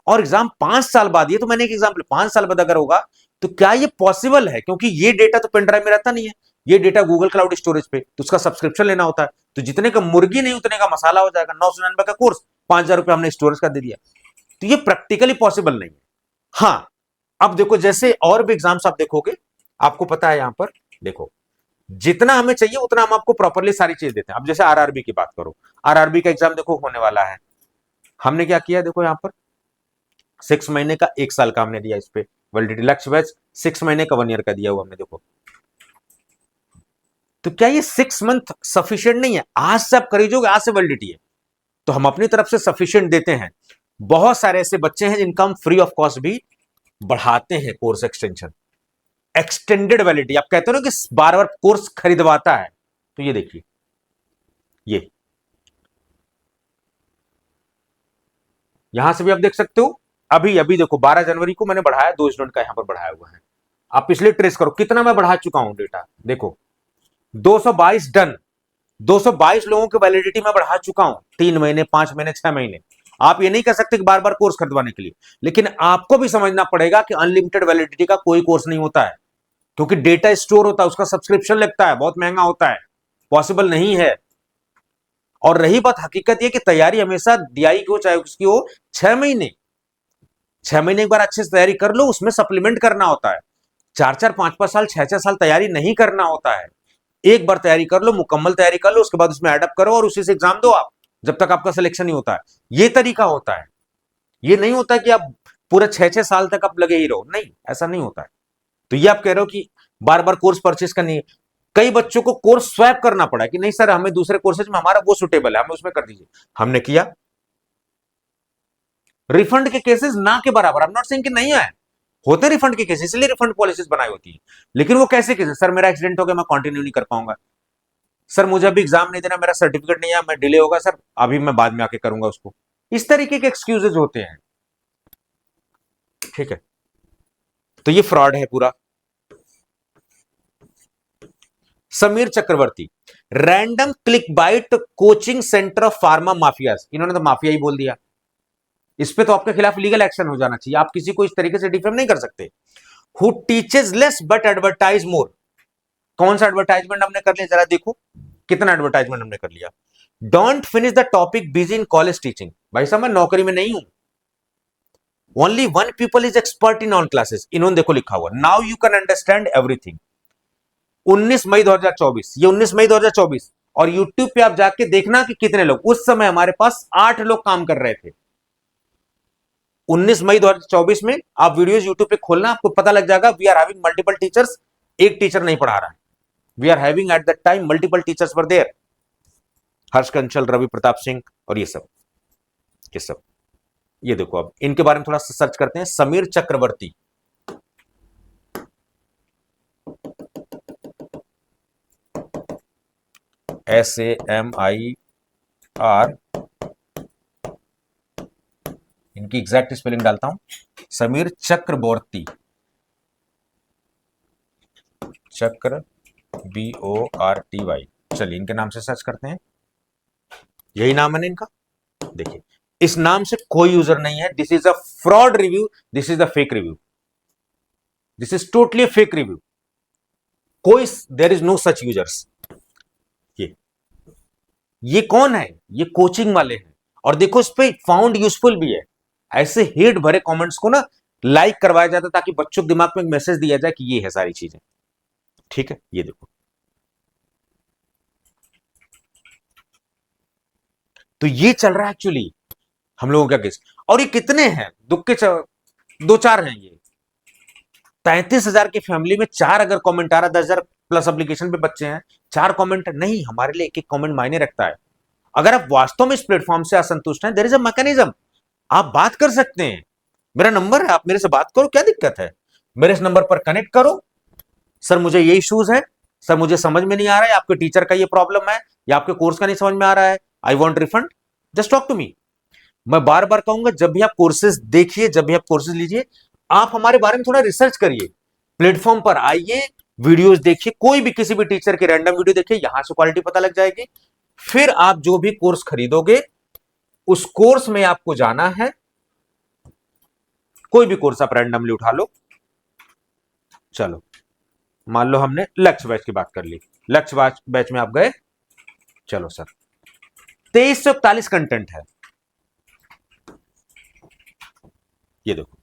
और एग्जाम 5 साल बाद, ये तो मैंने एक एग्जाम्पल, 5 साल बाद अगर होगा तो क्या ये पॉसिबल है? क्योंकि ये डेटा तो पेन ड्राइव में रहता नहीं है, ये डेटा गूगल क्लाउड स्टोरेज पे, तो उसका सब्सक्रिप्शन लेना होता है। तो जितने का मुर्गी नहीं उतने का मसाला हो जाएगा। 999 का कोर्स 5000 रुपए हमने स्टोरेज का दे दिया, तो ये प्रैक्टिकली पॉसिबल नहीं है। हाँ, अब देखो जैसे और भी एग्जाम्स आप देखोगे, आपको पता है यहां पर देखो, जितना हमें चाहिए उतना हम आपको प्रॉपरली सारी चीज देते हैं। अब जैसे आरआरबी की बात करो, आरआरबी का एग्जाम देखो होने वाला है, हमने क्या किया देखो यहां पर 6 महीने का 1 साल का हमने दिया इस पे वैलिडिटी, लक्ष्य बैच 6 महीने का 1 ईयर का दिया हुआ हमने देखो। तो क्या ये 6 मंथ सफिशिएंट नहीं है? आज से आप खरीदोगे, आज से वैलिडिटी है, तो हम अपनी तरफ से सफिशिएंट देते हैं। बहुत सारे ऐसे बच्चे हैं जिनका हम फ्री ऑफ कॉस्ट भी बढ़ाते हैं कोर्स एक्सटेंशन, एक्सटेंडेड वैलिडिटी। आप कहते हो ना कि बार बार कोर्स खरीदवाता है, तो ये देखिए, ये यहां से भी आप देख सकते हो। अभी अभी देखो 12 जनवरी को मैंने बढ़ाया, 2 स्टूडेंट का यहां पर बढ़ाया हुआ है। आप पिछले ट्रेस करो कितना मैं बढ़ा चुका हूं डेटा, देखो 222 डन, 222 लोगों की वैलिडिटी में बढ़ा चुका हूं, 3 महीने 5 महीने 6 महीने। आप ये नहीं कह सकते कि बार बार कोर्स खरीदवाने के लिए, लेकिन आपको भी समझना पड़ेगा कि अनलिमिटेड वैलिडिटी का कोई कोर्स नहीं होता है, क्योंकि डेटा स्टोर होता है, उसका सब्सक्रिप्शन लगता है, बहुत महंगा होता है, पॉसिबल नहीं है। और रही बात, हकीकत यह कि तैयारी हमेशा डीआई की हो चाहे उसकी हो, 6 महीने, 6 महीने एक बार अच्छे से तैयारी कर लो, उसमें सप्लीमेंट करना होता है। 4-4 5-5 साल 6-6 साल तैयारी नहीं करना होता है। एक बार तैयारी कर लो, मुकम्मल तैयारी कर लो, उसके बाद उसमें एडअप करो और उसी से एग्जाम दो आप, जब तक आपका सिलेक्शन नहीं होता है। ये तरीका होता है, ये नहीं होता कि आप पूरे 6-6 साल तक आप लगे ही रहो, नहीं, ऐसा नहीं होता है। तो ये आप कह रहे हो कि बार बार कोर्स परचेज करनी है, कई बच्चों को कोर्स स्वैप करना पड़ा कि नहीं सर हमें दूसरे कोर्सेज में हमारा वो सुटेबल है, हमें उसमें कर दीजिए, हमने किया। रिफंड के केसेस ना के बराबर, आई एम नॉट सेइंग कि नहीं है, होते रिफंड के केसेस, इसलिए रिफंड पॉलिसीज बनाई होती है। लेकिन वो कैसे केसेस? सर मेरा एक्सीडेंट हो गया, मैं कंटिन्यू नहीं कर पाऊंगा, सर मुझे अभी एग्जाम नहीं देना, मेरा सर्टिफिकेट नहीं है, मैं डिले होगा सर, अभी मैं बाद में आके करूंगा उसको। इस तरीके के एक्सक्यूजेज होते हैं, ठीक है, तो ये फ्रॉड है पूरा। Sameer Chakraborty, random clickbait coaching centre of pharma mafias, इन्होंने तो माफिया ही बोल दिया। इस पे तो आपके खिलाफ लीगल एक्शन हो जाना चाहिए, आप किसी को इस तरीके से डिफेम नहीं कर सकते। Who teaches less but advertise more, कौन सा एडवर्टाइजमेंट हमने कर लिया जरा देखो, कितना एडवर्टाइजमेंट हमने कर लिया। Don't finish the topic busy in college teaching, भाई साहब मैं नौकरी में नहीं हूं। Only one people is expert in on classes, इन्होंने देखो लिखा हुआ, now you can understand everything. 19 मई 2024, ये 19 मई 2024, और यूट्यूब पे आप जाके देखना कि कितने लोग, उस समय हमारे पास 8 लोग काम कर रहे थे। 19 मई 2024 में आप वीडियोस यूट्यूब पे खोलना, आपको पता लग जाएगा, we are having multiple teachers, एक टीचर नहीं पढ़ा रहा है, we are having at that time multiple teachers were there. Harsh Kanchal, Ravi Pratap Singh और ये सब। ये देखो, अब इनके बारे में थोड़ा सा सर्च करते हैं। समीर चक्रवर्ती, SAMIR, इनकी एग्जैक्ट स्पेलिंग डालता हूं, समीर चक्रवर्ती, चक्र BORTY। चलिए इनके नाम से सर्च करते हैं, यही नाम है ना इनका। देखिए, इस नाम से कोई यूजर नहीं है। This is a fraud review, this is a fake review, this is totally fake review. कोई, there is no such users. ये कौन है? ये कोचिंग वाले हैं। और देखो, इस पे फाउंड यूजफुल भी है। ऐसे हेट भरे कमेंट्स को ना लाइक करवाया जाता है ताकि बच्चों के दिमाग में एक मैसेज दिया जाए कि ये है सारी चीजें। ठीक है, ये देखो, तो ये चल रहा है एक्चुअली हम लोगों का केस। और ये कितने हैं? दुख के दो चार हैं ये। 33,000 की फैमिली में चार अगर कमेंट आ रहा, 10,000 प्लस एप्लीकेशन पे बच्चे हैं, चार कमेंट नहीं, हमारे लिए एक एक कमेंट मायने रखता है। अगर आप वास्तव में इस प्लेटफॉर्म से असंतुष्ट हैं, देयर इज अ मैकेनिज्म, आप बात कर सकते हैं। मेरा नंबर है, आप मेरे से बात करो, क्या दिक्कत है? मेरे इस नंबर पर कनेक्ट करो, सर मुझे ये इश्यूज है, सर मुझे समझ में नहीं आ रहा है, आपके टीचर का ये प्रॉब्लम है, या आपके कोर्स का नहीं समझ में आ रहा है, I want refund, just talk to me. मैं बार बार कहूंगा, जब भी आप कोर्सेज देखिए, जब भी आप कोर्सेज लीजिए, आप हमारे बारे में थोड़ा रिसर्च करिए, प्लेटफॉर्म पर आइए, वीडियोस देखिए, कोई भी किसी भी टीचर की रैंडम वीडियो देखिए, यहां से क्वालिटी पता लग जाएगी। फिर आप जो भी कोर्स खरीदोगे, उस कोर्स में आपको जाना है, कोई भी कोर्स आप रैंडमली उठा लो। चलो, मान लो हमने लक्ष्य बैच की बात कर ली, लक्ष्य बैच में आप गए, चलो सर 2341 कंटेंट है, ये देखो,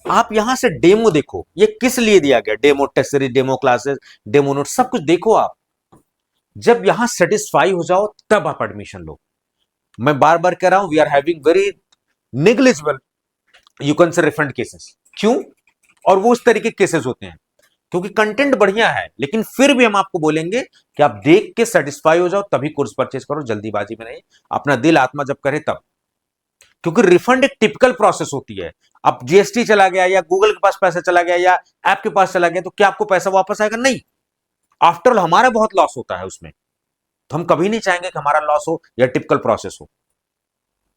आप यहां से डेमो देखो, ये किस लिए दिया गया, demo test series, demo classes, demo note, सब कुछ देखो आप। जब यहां सेटिस्फाई हो जाओ तब आप एडमिशन लो। मैं बार बार कह रहा हूं, we are having very negligible, you can say refund cases. क्यों? और वो उस तरीके के केसेस होते हैं क्योंकि कंटेंट बढ़िया है, लेकिन फिर भी हम आपको बोलेंगे कि आप देख के सेटिस्फाई हो जाओ तभी कोर्स परचेज करो, जल्दीबाजी में नहीं, अपना दिल आत्मा जब करे तब। क्योंकि रिफंड एक टिपिकल प्रोसेस होती है। अब GST चला गया, या गूगल के पास पैसा चला गया, या ऐप के पास चला गया, तो क्या आपको पैसा वापस आएगा? नहीं। आफ्टर ऑल हमारा बहुत लॉस होता है उसमें, तो हम कभी नहीं चाहेंगे कि हमारा लॉस हो या टिपिकल प्रोसेस हो।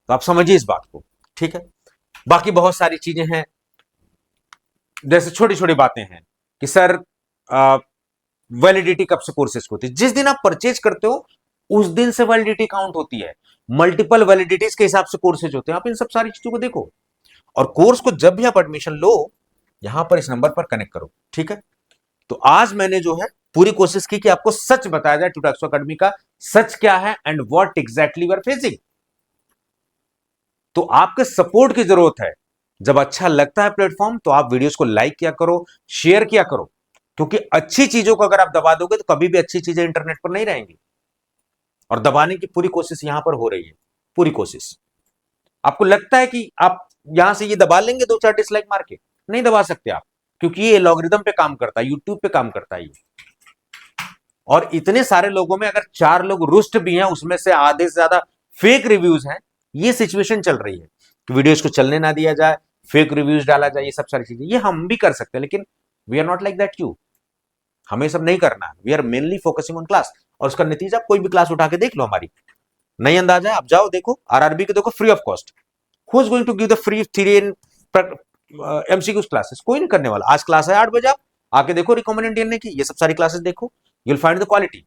तो आप समझिए इस बात को, ठीक है। बाकी बहुत सारी चीजें हैं, जैसे छोटी छोटी बातें हैं कि सर वैलिडिटी कब से कोर्सेज को होती है? जिस दिन आप परचेज करते हो उस दिन से वैलिडिटी काउंट होती है। मल्टीपल वैलिडिटीज के हिसाब से कोर्सेज होते हैं। आप इन सब सारी चीजों को देखो, और कोर्स को जब भी आप एडमिशन लो, यहां पर इस नंबर पर कनेक्ट करो, ठीक है। तो आज मैंने जो है पूरी कोशिश की कि आपको सच बताया जाए ट्यूटैक्सो एकेडमी का सच क्या है and what exactly we are facing. तो आपके सपोर्ट की जरूरत है। जब अच्छा लगता है प्लेटफॉर्म तो आप वीडियोस को लाइक किया करो, शेयर किया करो, क्योंकि अच्छी चीजों को अगर आप दबा दोगे तो कभी भी अच्छी चीजें इंटरनेट पर नहीं रहेंगी। और दबाने की पूरी कोशिश यहां पर हो रही है, पूरी कोशिश। आपको लगता है कि आप यहां से ये दबा लेंगे दो चार डिसलाइक मार के? नहीं दबा सकते आप, क्योंकि ये लॉगरिदम पे काम करता है, यूट्यूब पे काम करता है ये। और इतने सारे लोगों में अगर चार लोग रुष्ट भी हैं, उसमें से आधे से ज्यादा फेक रिव्यूज हैं। ये सिचुएशन चल रही है कि वीडियोस को चलने ना दिया जाए, फेक रिव्यूज डाला जाए, ये सब सारी चीजें ये हम भी कर सकते हैं, लेकिन we are not like that. You, हमें सब नहीं करना है। We are mainly focusing on class, और उसका नतीजा कोई भी क्लास उठा के देख लो हमारी, नहीं अंदाजा है, आप जाओ देखो, RRB के देखो, free of cost. Who is going to give the free theory in MCQ classes? कोई नहीं करने वाला। आज क्लास है 8 बजे, आप आके देखो रिकॉमेंड इंडियन ने की, ये सब सारी क्लासेस देखो, you will find the quality.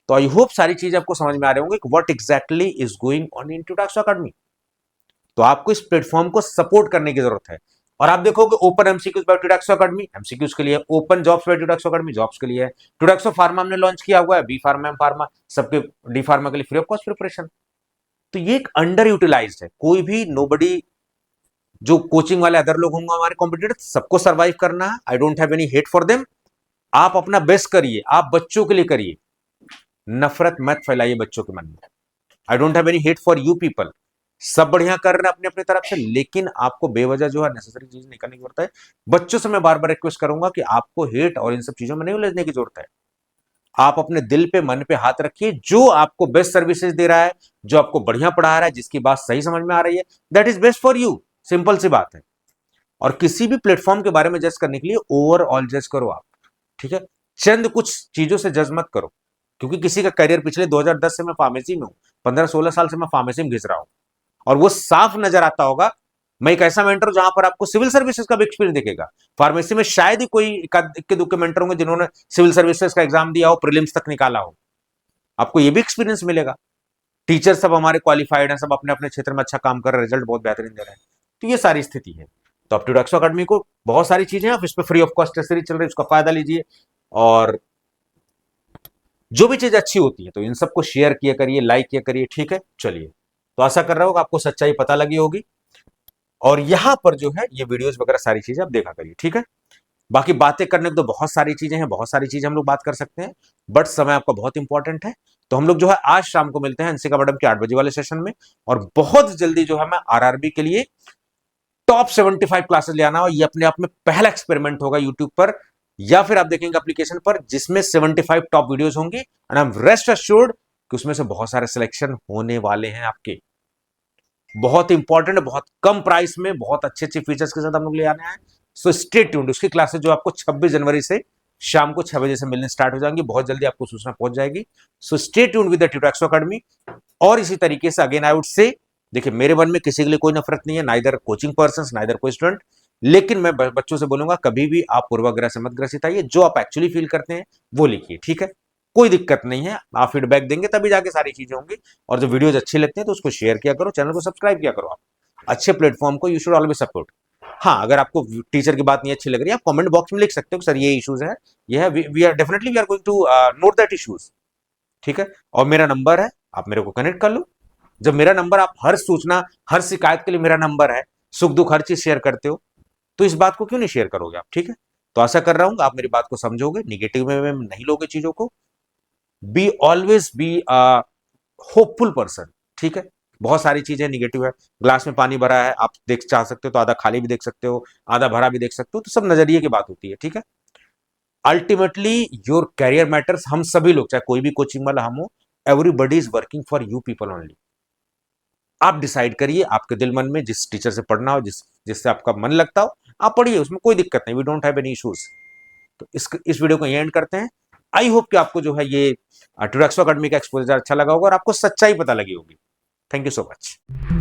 तो आई होप सारी चीजें आपको समझ में आ रहे होंगे कि what exactly is going on in Tutexo academy. तो आपको इस प्लेटफॉर्म को सपोर्ट करने की जरूरत है। और आप देखोगे open MCQs by Tutexo academy, MCQs के लिए, open jobs by Tutexo academy, jobs के लिए, ट्यूटैक्सो फार्मा हमने लॉन्च किया हुआ है, बी फार्मा, एम फार्मा, सबके, डी फार्मा के लिए फ्री ऑफ कॉस्ट प्रिपरेशन। तो ये एक अंडर यूटिलाइज्ड है। कोई भी नोबडी, जो कोचिंग वाले अदर लोग होंगे हमारे कॉम्पिटिटर, सबको सर्वाइव करना है। I don't have any hate for them. आप अपना बेस्ट करिए, आप बच्चों के लिए करिए, नफरत मत फैलाइए बच्चों के मन में। I don't have any hate for you people. सब बढ़िया कर रहे हैं अपनी अपनी तरफ से, लेकिन आपको बेवजह जो है नेसेसरी चीज नहीं करने की जरूरत है। बच्चों से मैं बार बार रिक्वेस्ट करूंगा कि आपको हेट और इन सब चीजों में नहीं उलझने की जरूरत है। आप अपने दिल पे मन पे हाथ रखिए, जो आपको बेस्ट सर्विसेज दे रहा है, जो आपको बढ़िया पढ़ा रहा है, जिसकी बात सही समझ में आ रही है, that is best for you. Simple सी बात है। और किसी भी प्लेटफॉर्म के बारे में जज करने के लिए ओवरऑल जज करो आप, ठीक है। चंद कुछ चीजों से जज मत करो, क्योंकि किसी का करियर पिछले 2010 से मैं फार्मेसी में हूं, 15-16 साल से मैं फार्मेसी में घिस रहा हूं, और वो साफ नजर आता होगा। मैं एक ऐसा मेंटर हूं जहां पर आपको सिविल सर्विसेज का भी एक्सपीरियंस दिखेगा। फार्मेसी में शायद ही कोई इक्के दुक्के मेंटर होंगे जिन्होंने सिविल सर्विसेज का एग्जाम दिया हो, प्रीलिम्स तक निकाला हो। आपको ये भी एक्सपीरियंस मिलेगा। टीचर सब हमारे क्वालिफाइड हैं, सब अपने अपने क्षेत्र में अच्छा काम कर रहे हैं, रिजल्ट बहुत बेहतरीन दे रहे हैं। तो ये सारी स्थिति है। तो अब टूडेक्सो अकेडमी को बहुत सारी चीजें हैं, इस पर फ्री ऑफ कॉस्ट सीरीज चल रही है, उसका फायदा लीजिए। और जो भी चीज अच्छी होती है तो इन सबको शेयर किया करिए, लाइक किया करिए, ठीक है। चलिए, तो आशा कर रहा हूं कि आपको सच्चाई पता लगी होगी, और यहां पर जो है ये वीडियोस वगैरह सारी चीजें आप देखा करिए, ठीक है। बाकी बातें करने को तो बहुत सारी चीजें हैं, बहुत सारी चीजें हम लोग बात कर सकते हैं, बट समय आपका बहुत इंपॉर्टेंट है। तो हम लोग जो है आज शाम को मिलते हैं अंशिका मैडम के 8 बजे वाले सेशन में, और बहुत जल्दी जो है मैं आरआरबी के लिए टॉप 75 क्लासेस ले आना, और ये अपने आप में पहला एक्सपेरिमेंट होगा यूट्यूब पर, या फिर आप देखेंगे एप्लीकेशन पर, जिसमें 75 टॉप वीडियोस होंगी, and I am rest assured कि उसमें से बहुत सारे सिलेक्शन होने वाले हैं आपके। बहुत इंपॉर्टेंट, बहुत कम प्राइस में, बहुत अच्छे अच्छे फीचर्स के साथ हम लोग ले आने हैं। सो स्टे ट्यून्ड। उसकी क्लासेस जो आपको 26 जनवरी से शाम को 6 बजे से मिलने स्टार्ट हो जाएंगी, बहुत जल्दी आपको सूचना पहुंच जाएगी। So stay tuned with the Tudexo academy. और इसी तरीके से अगेन आई वुड से, देखिए मेरे मन में किसी के लिए कोई नफरत नहीं है, नाइदर कोचिंग पर्सन नाइदर कोई स्टूडेंट, लेकिन मैं बच्चों से बोलूंगा कभी भी आप पूर्वाग्रह से मत ग्रसित आइए, जो आप एक्चुअली फील करते हैं वो लिखिए, ठीक है। कोई दिक्कत नहीं है, आप फीडबैक देंगे तभी जाके सारी चीजें होंगी। और जो वीडियोज अच्छी लगती हैं तो उसको शेयर किया करो, चैनल को सब्सक्राइब किया करो। आप अच्छे प्लेटफॉर्म को यू शुड ऑलवेज सपोर्ट। हाँ, अगर आपको टीचर की बात नहीं अच्छी लग रही है, आप कमेंट बॉक्स में लिख सकते हो सर ये इश्यूज है, ये है, we are definitely we are going to note that issues, ठीक है। और मेरा नंबर है, आप मेरे को कनेक्ट कर लो। जब मेरा नंबर, आप हर सूचना हर शिकायत के लिए मेरा नंबर है, सुख दुख हर चीज शेयर करते हो, तो इस बात को क्यों नहीं शेयर करोगे आप, ठीक है। तो आशा कर रहा हूं आप मेरी बात को समझोगे, निगेटिव में नहीं लोगे चीजों को। Be always be hopeful person, ठीक है। बहुत सारी चीजें निगेटिव है, ग्लास में पानी भरा है, आप देख चाह सकते हो तो आधा खाली भी देख सकते हो, आधा भरा भी देख सकते हो, तो सब नजरिए की बात होती है, ठीक है। Ultimately your career matters. हम सभी लोग, चाहे कोई भी कोचिंग वाला हम हो, everybody is working for you people only. आप डिसाइड करिए आपके दिल मन में जिस टीचर से पढ़ना हो, जिससे आपका मन लगता हो, आप पढ़िए, उसमें कोई दिक्कत नहीं, we don't have any issues. तो इस वीडियो को एंड करते हैं। आई होप कि आपको जो है ये टूडेक्सो अकेडमी का एक्सपोजर अच्छा लगा होगा और आपको सच्चाई पता लगी होगी। Thank you so much.